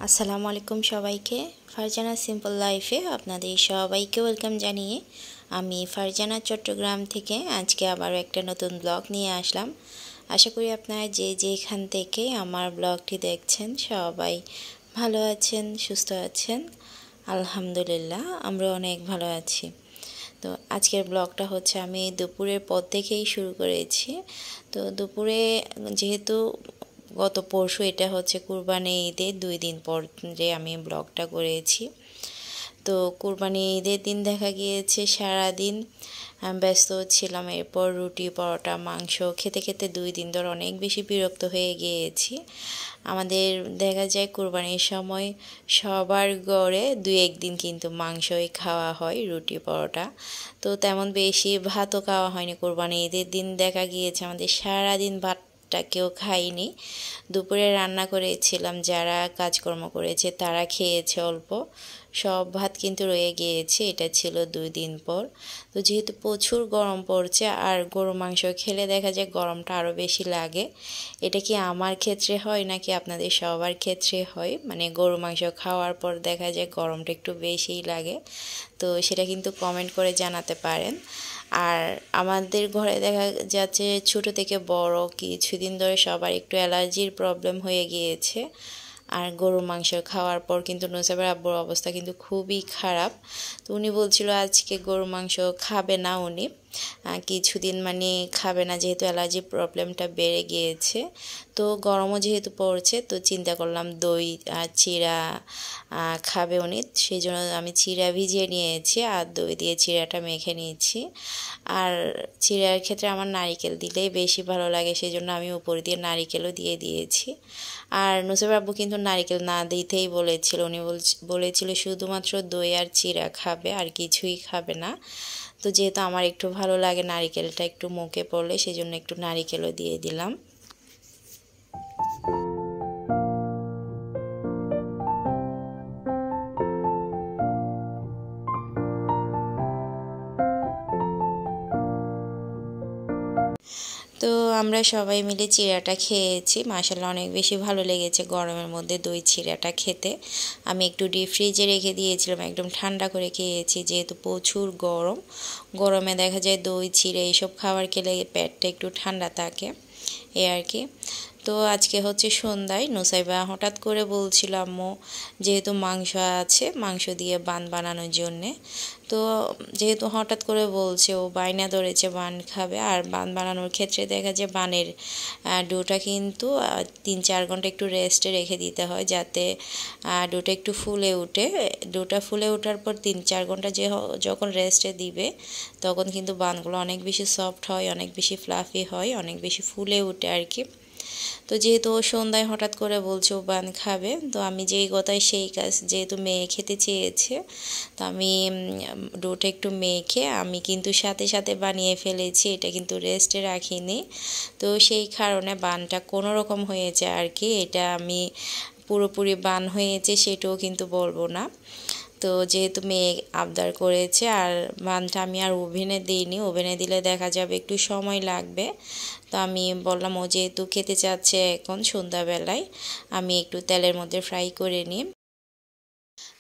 আসসালামু আলাইকুম সবাইকে। ফারজানা সিম্পল লাইফে আপনাদের সবাইকে ওয়েলকাম জানিয়ে আমি ফারজানা চট্টগ্রাম থেকে আজকে আবারও একটা নতুন ব্লগ নিয়ে আসলাম। আশা করি আপনারা যে যেখান থেকে আমার ব্লগটি দেখছেন সবাই ভালো আছেন, সুস্থ আছেন। আলহামদুলিল্লাহ আমরা অনেক ভালো আছি। তো আজকের ব্লগটা হচ্ছে আমি দুপুরের পর থেকেই শুরু করেছি। তো দুপুরে যেহেতু গত পরশু এটা হচ্ছে কুরবানি ঈদের 2 দিন পর যে আমি ব্লগটা করেছি। তো কুরবানি ঈদের দিন দেখা গিয়েছে সারাদিন ব্যস্ত ছিলাম। এরপর রুটি পরোটা মাংস খেতে খেতে 2 দিন ধরে অনেক বেশি বিরক্ত হয়ে গিয়েছি। আমাদের দেখা যায় কুরবানির সময় সবার ঘরে 2-1 দিন কিন্তু মাংসই খাওয়া হয়, রুটি পরোটা। তো তেমন বেশি ভাতও খাওয়া হয়নি। কুরবানি ঈদের দিন দেখা গিয়েছে আমাদের সারাদিন ভাতটা কেউ খাইনি। দুপুরে রান্না করেছিলাম, যারা কাজকর্ম করেছে তারা খেয়েছে অল্প, সব ভাত কিন্তু রয়ে গিয়েছে। এটা ছিল 2 দিন পর। তো যেহেতু প্রচুর গরম পড়ছে আর গরু মাংস খেলে দেখা যায় গরমটা আরও বেশি লাগে। এটা কি আমার ক্ষেত্রে হয় নাকি আপনাদের সবার ক্ষেত্রে হয়? মানে গরু মাংস খাওয়ার পর দেখা যায় গরমটা একটু বেশিই লাগে। তো সেটা কিন্তু কমেন্ট করে জানাতে পারেন। আর আমাদের ঘরে দেখা যাচ্ছে ছোট থেকে বড় কিছুদিন ধরে সবার একটু অ্যালার্জির প্রবলেম হয়ে গিয়েছে। আর গরুর মাংস খাওয়ার পর কিন্তু নুসাইবার আব্বুর অবস্থা কিন্তু খুবই খারাপ। তো উনি বলছিল আজকে গরুর মাংস খাবে না উনি, কিছুদিন মানে খাবে না, যেহেতু অ্যালার্জি প্রবলেমটা বেড়ে গিয়েছে। তো গরমও যেহেতু পড়ছে তো চিন্তা করলাম দই আর চিড়া খাবে উনি, সেই জন্য আমি চিড়া ভিজিয়ে নিয়েছি আর দই দিয়ে চিড়াটা মেখে নিয়েছি। আর চিড়ার ক্ষেত্রে আমার নারিকেল দিলেই বেশি ভালো লাগে, সেই জন্য আমি উপর দিয়ে নারিকেলও দিয়ে দিয়েছি। আর নুসাইবার আব্বু কিন্তু নারিকেল না দিতেই বলেছিল, উনি বলেছিল শুধুমাত্র দই আর চিড়া খাবে আর কিছুই খাবে না। তো যেহেতু আমার একটু ভালো লাগে নারিকেলটা একটু মুখে পড়লে, সেই জন্য একটু নারিকেলও দিয়ে দিলাম। তো আমরা সবাই মিলে চিড়াটা খেয়েছি, মাশাআল্লাহ অনেক বেশি ভালো লেগেছে গরমের মধ্যে দই চিড়াটা খেতে। আমি একটু ডিপ ফ্রিজে রেখে দিয়েছিলাম, একদম ঠান্ডা করে খেয়েছি যেহেতু প্রচুর গরমে দেখা যায় দই চিড়া এইসব খাবার খেলে পেটটা একটু ঠান্ডা থাকে, এই আর কি। তো আজকে হচ্ছে সন্ধ্যায় নুসাইবা হঠাৎ করে বলছিল আম্মু যেহেতু মাংস আছে মাংস দিয়ে বান বানানোর জন্যে। তো যেহেতু হঠাৎ করে বলছে, ও বায়না ধরেছে বান খাবে। আর বান বানানোর ক্ষেত্রে দেখা যায় বানের ডোটা কিন্তু 3-4 ঘন্টা একটু রেস্টে রেখে দিতে হয় যাতে ডোটা একটু ফুলে উঠে। ডোটা ফুলে ওঠার পর 3-4 ঘন্টা যখন রেস্টে দিবে তখন কিন্তু বানগুলো অনেক বেশি সফট হয়, অনেক বেশি ফ্লাফি হয়, অনেক বেশি ফুলে ওঠে আর কি। তো যেহেতু ও সন্ধ্যায় হঠাৎ করে বলছে ও বান খাবে, তো আমি যেই কথায় সেই কাজ, যেহেতু মেয়ে খেতে চেয়েছে তো আমি ডোটা একটু মেখে আমি কিন্তু সাথে সাথে বানিয়ে ফেলেছি, এটা কিন্তু রেস্টে রাখিনি। তো সেই কারণে বানটা কোনো রকম হয়েছে আর কি, এটা আমি পুরোপুরি বান হয়েছে সেটাও কিন্তু বলবো না। তো যেহেতু মেয়ে আবদার করেছে আর বানটা আমি আর ওভেনে দিইনি, ওভেনে দিলে দেখা যাবে একটু সময় লাগবে। তো আমি বললাম ও যেহেতু খেতে চাচ্ছে এখন সন্ধ্যাবেলায় আমি একটু তেলের মধ্যে ফ্রাই করে নিই।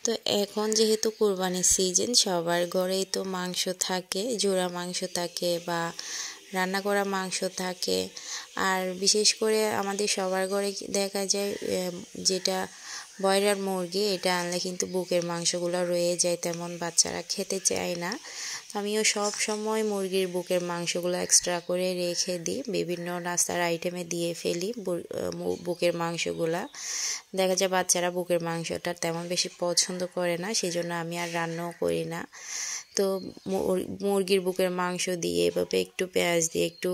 তো এখন যেহেতু কুরবানির সিজন সবার ঘরেই তো মাংস থাকে, জোড়া মাংস থাকে বা রান্না করা মাংস থাকে। আর বিশেষ করে আমাদের সবার ঘরে দেখা যায় যেটা ব্রয়লার মুরগি, এটা আনলে কিন্তু বুকের মাংসগুলো রয়ে যায়, তেমন বাচ্চারা খেতে চায় না। আমিও সব সময় মুরগির বুকের মাংসগুলো এক্সট্রা করে রেখে দিই, বিভিন্ন নাস্তার আইটেমে দিয়ে ফেলি বুকের মাংসগুলা। দেখা যায় বাচ্চারা বুকের মাংসটা তেমন বেশি পছন্দ করে না, সেই জন্য আমি আর রান্নাও করি না। তো মুরগির বুকের মাংস দিয়ে এভাবে একটু পেঁয়াজ দিয়ে একটু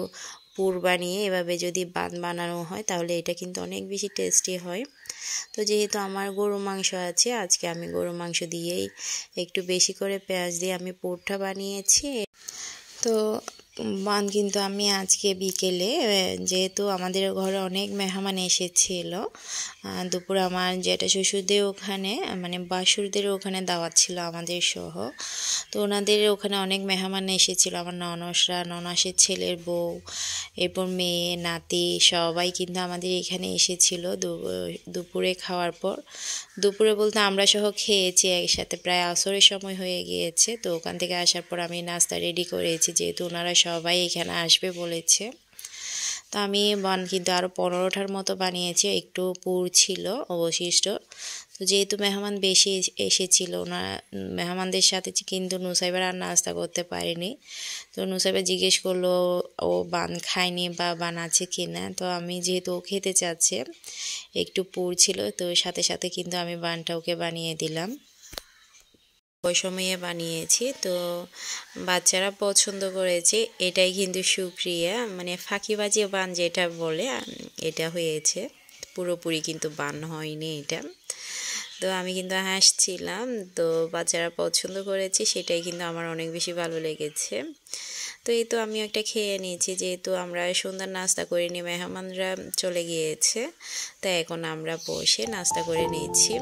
পুর বানিয়ে এভাবে যদি বানানো হয় তাহলে এটা কিন্তু অনেক বেশি টেস্টি হয়। তো যেহেতু আমার গরু মাংস আছে আজকে আমি গরু মাংস দিয়েই একটু বেশি করে পেঁয়াজ দিয়ে আমি পুরটা বানিয়েছি। তো বান কিন্তু আমি আজকে বিকেলে যেহেতু আমাদের ঘরে অনেক মেহমান এসেছিল, দুপুরে আমার যেটা শ্বশুরদের ওখানে মানে বাসুরদের ওখানে দাওয়াত ছিল আমাদের সহ। তো ওনাদের ওখানে অনেক মেহমান এসেছিল, আমার ননসরা, ননাসের ছেলের বউ, এরপর মেয়ে নাতি সবাই কিন্তু আমাদের এখানে এসেছিল দুপুরে খাওয়ার পর। দুপুরে বলতে আমরা সহ খেয়েছি একসাথে, প্রায় আসরের সময় হয়ে গিয়েছে। তো ওখান থেকে আসার পর আমি নাস্তা রেডি করেছি, যেহেতু ওনারা সবাই এখানে আসবে বলেছে। তো আমি কিন্তু আরও 15টার মতো বানিয়েছি, একটু পুর ছিল অবশিষ্ট। তো যেহেতু মেহমান বেশি এসেছিল, ওনারা মেহমানদের সাথে কিন্তু নুসাইবার আর নাস্তা করতে পারেনি। তো নুসাইবা জিজ্ঞেস করলো ও বান খায়নি বা বান আছে কি না। তো আমি যেহেতু ও খেতে চাচ্ছে, একটু পুর ছিল, তো সাথে সাথে কিন্তু আমি বানটা ওকে বানিয়ে দিলাম। ওই সময়ে বানিয়েছি, তো বাচ্চারা পছন্দ করেছে, এটাই কিন্তু শুকরিয়া। মানে ফাঁকিবাজি বান যেটা বলে এটা হয়েছে, পুরোপুরি কিন্তু বান হয়নি এটা। তো আমি কিন্তু হাসছিলাম, তো বাচ্চারা পছন্দ করেছে, সেটাই কিন্তু আমার অনেক বেশি ভালো লেগেছে। তো এই তো আমি একটা খেয়ে নিয়েছি, যেহেতু আমরা সন্ধ্যার নাস্তা করিনি, মেহমানরা চলে গিয়েছে, তাই এখন আমরা বসে নাস্তা করে নিয়েছি।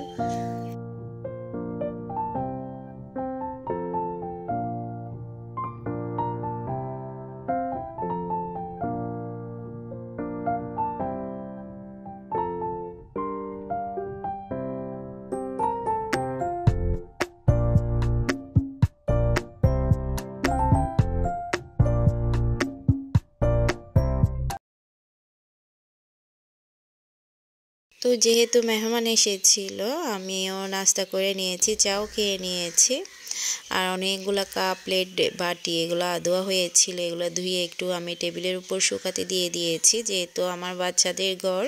তো যেহেতু মেহমান এসেছিল, আমিও নাস্তা করে নিয়েছি, চাও খেয়ে নিয়েছি। আর অনেকগুলো কাপ প্লেট বাটি এগুলো ধোয়া হয়েছিল, এগুলো ধুয়ে একটু আমি টেবিলের উপর শুকাতে দিয়ে দিয়েছি। যেহেতু আমার বাচ্চাদের ঘর,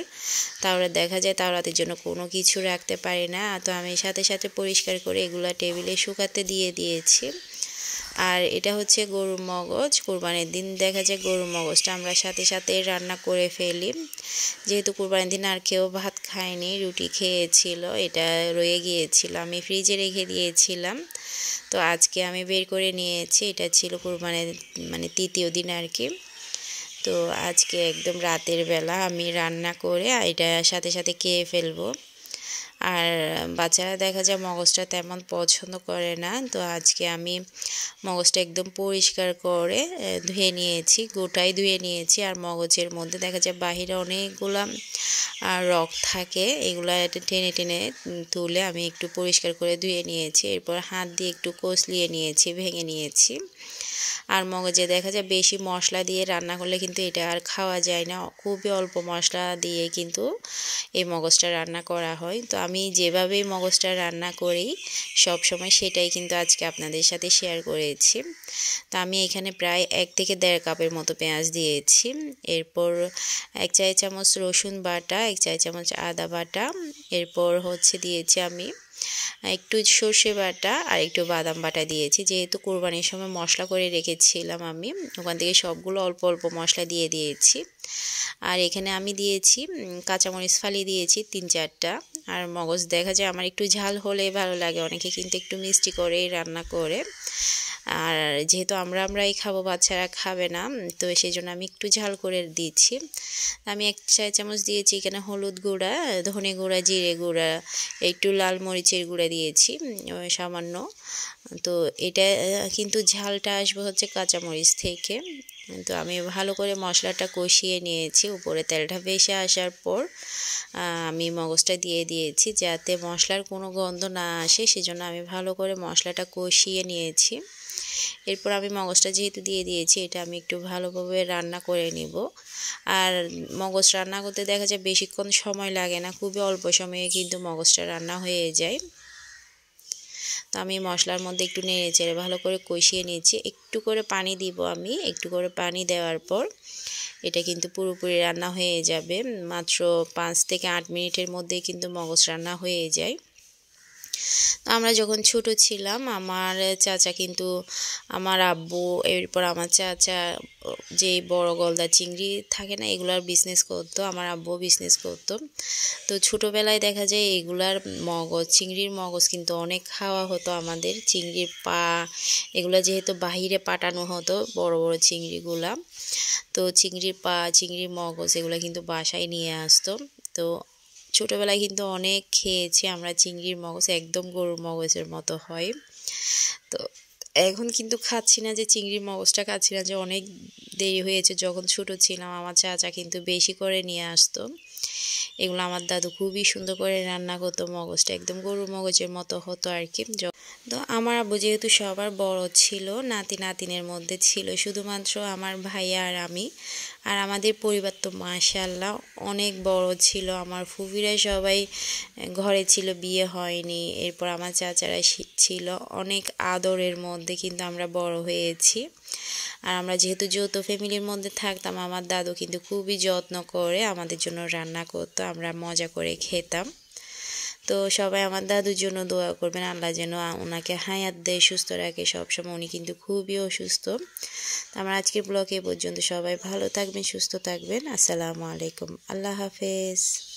তাওরা দেখা যায় তাওরাতের জন্য কোনো কিছু রাখতে পারে না, তো আমি সাথে সাথে পরিষ্কার করে এগুলো টেবিলে শুকাতে দিয়ে দিয়েছি। আর এটা হচ্ছে গরুর মগজ, কোরবানির দিন দেখা যায় গরুর মগজটা আমরা সাথে সাথে রান্না করে ফেলি। যেহেতু কোরবানির দিন আর কেউ ভাত খায়নি, রুটি খেয়েছিল, এটা রয়ে গিয়েছিল, আমি ফ্রিজে রেখে দিয়েছিলাম। তো আজকে আমি বের করে নিয়েছি, এটা ছিল কোরবানির মানে তৃতীয় দিন আর কি। তো আজকে একদম রাতের বেলা আমি রান্না করে এটা সাথে সাথে খেয়ে ফেলবো। আর বাচ্চারা দেখা যায় মগজটা তেমন পছন্দ করে না, তো আজকে আমি মগজটা একদম পরিষ্কার করে ধুয়ে নিয়েছি, গোটাই ধুয়ে নিয়েছি। আর মগজের মধ্যে দেখা যায় বাহিরে অনেকগুলা রগ থাকে, এগুলা টেনে টেনে তুলে আমি একটু পরিষ্কার করে ধুয়ে নিয়েছি। এরপর হাত দিয়ে একটু কষলিয়ে নিয়েছি, ভেঙে নিয়েছি। আর মগজে দেখা যায় বেশি মশলা দিয়ে রান্না করলে কিন্তু এটা আর খাওয়া যায় না, খুবই অল্প মশলা দিয়ে কিন্তু এই মগজটা রান্না করা হয়। তো আমি যেভাবে মগজটা রান্না করি সব সময়, সেটাই কিন্তু আজকে আপনাদের সাথে শেয়ার করেছি। তো আমি এখানে প্রায় 1 থেকে 1.5 কাপের মতো পেঁয়াজ দিয়েছি। এরপর 1 চা চামচ রসুন বাটা, 1 চা চামচ আদা বাটা, এরপর হচ্ছে দিয়েছি আমি একটু সর্ষে বাটা আর একটু বাদাম বাটা দিয়েছি। যেহেতু কোরবানির সময় মশলা করে রেখেছিলাম আমি, ওখান থেকে সবগুলো অল্প অল্প মশলা দিয়ে দিয়েছি। আর এখানে আমি দিয়েছি কাঁচামরিচ ফালি দিয়েছি 3-4টা। আর মগজ দেখা যায় আমার একটু ঝাল হলে ভালো লাগে, অনেকে কিন্তু একটু মিষ্টি করেই রান্না করে। আর যেহেতু আমরাই খাবো, বাচ্চারা খাবে না, তো সেই জন্য আমি একটু ঝাল করে দিচ্ছি। আমি 1 চা চামচ দিয়েছি এখানে হলুদ গুঁড়া, ধনে গুঁড়া, জিরে গুঁড়া, একটু লাল মরিচের গুঁড়া দিয়েছি সামান্য। তো এটা কিন্তু ঝালটা আসবে হচ্ছে কাঁচামরিচ থেকে। তো আমি ভালো করে মশলাটা কষিয়ে নিয়েছি, উপরে তেলটা ভেসে আসার পর আমি মগজটা দিয়ে দিয়েছি, যাতে মশলার কোনো গন্ধ না আসে, সেজন্য আমি ভালো করে মশলাটা কষিয়ে নিয়েছি। এরপর আমি মগজটা যেহেতু দিয়ে দিয়েছি, এটা আমি একটু ভালোভাবে রান্না করে নিব। আর মগজ রান্না করতে দেখা যায় বেশিক্ষণ সময় লাগে না, খুবই অল্প সময়ে কিন্তু মগজটা রান্না হয়ে যায়। তো আমি মশলার মধ্যে একটু নেড়ে চেড়ে ভালো করে কষিয়ে নিয়েছি। একটু করে পানি দিব আমি, একটু করে পানি দেওয়ার পর এটা কিন্তু পুরোপুরি রান্না হয়ে যাবে। মাত্র 5 থেকে 8 মিনিটের মধ্যেই কিন্তু মগজ রান্না হয়ে যায়। আমরা যখন ছোট ছিলাম আমার চাচা কিন্তু আমার আব্বু এরপর আমার চাচা যে বড় গলদা চিংড়ি থাকে না এগুলার বিজনেস করতো, আমার আব্বু বিজনেস করতো। তো ছোটোবেলায় দেখা যায় এগুলার মগজ চিংড়ির মগজ কিন্তু অনেক খাওয়া হতো আমাদের। চিংড়ির পা এগুলো যেহেতু বাহিরে পাঠানো হতো বড় বড় চিংড়িগুলা, তো চিংড়ির পা চিংড়ির মগজ এগুলো কিন্তু বাসায় নিয়ে আসতো। তো ছোটোবেলায় কিন্তু অনেক খেয়েছি আমরা চিংড়ির মগজ, একদম গরুর মগজের মতো হয়। তো এখন কিন্তু খাচ্ছি না, যে চিংড়ির মগজটা খাচ্ছি না, যে অনেক দেরি হয়েছে। যখন ছোট ছিলাম আমার চাচা কিন্তু বেশি করে নিয়ে আসতো এগুলো। আমার দাদু খুবই সুন্দর করে রান্না করতো, মগজটা একদম গরুর মগজের মতো হতো আর কি। তো আমার আব্বু যেহেতু সবার বড় ছিল, নাতি নাতিনের মধ্যে ছিল শুধুমাত্র আমার ভাইয়া আর আমি। আর আমাদের পরিবার তো মাশাআল্লাহ অনেক বড় ছিল, আমার ফুফিরা সবাই ঘরে ছিল, বিয়ে হয়নি। এরপর আমার চাচারা ছিল, অনেক আদরের মধ্যে কিন্তু আমরা বড় হয়েছি। আর আমরা যেহেতু যৌথ ফ্যামিলির মধ্যে থাকতাম, আমার দাদু কিন্তু খুবই যত্ন করে আমাদের জন্য রান্না করতো, আমরা মজা করে খেতাম। তো সবাই আমার দাদুর জন্য দোয়া করবেন, আল্লাহ যেন ওনাকে হায়াত দেয়, সুস্থ রাখে সবসময়। উনি কিন্তু খুবই অসুস্থ। আমার আজকের ব্লগে এ পর্যন্ত। সবাই ভালো থাকবেন, সুস্থ থাকবেন। আসসালামু আলাইকুম, আল্লাহ হাফেজ।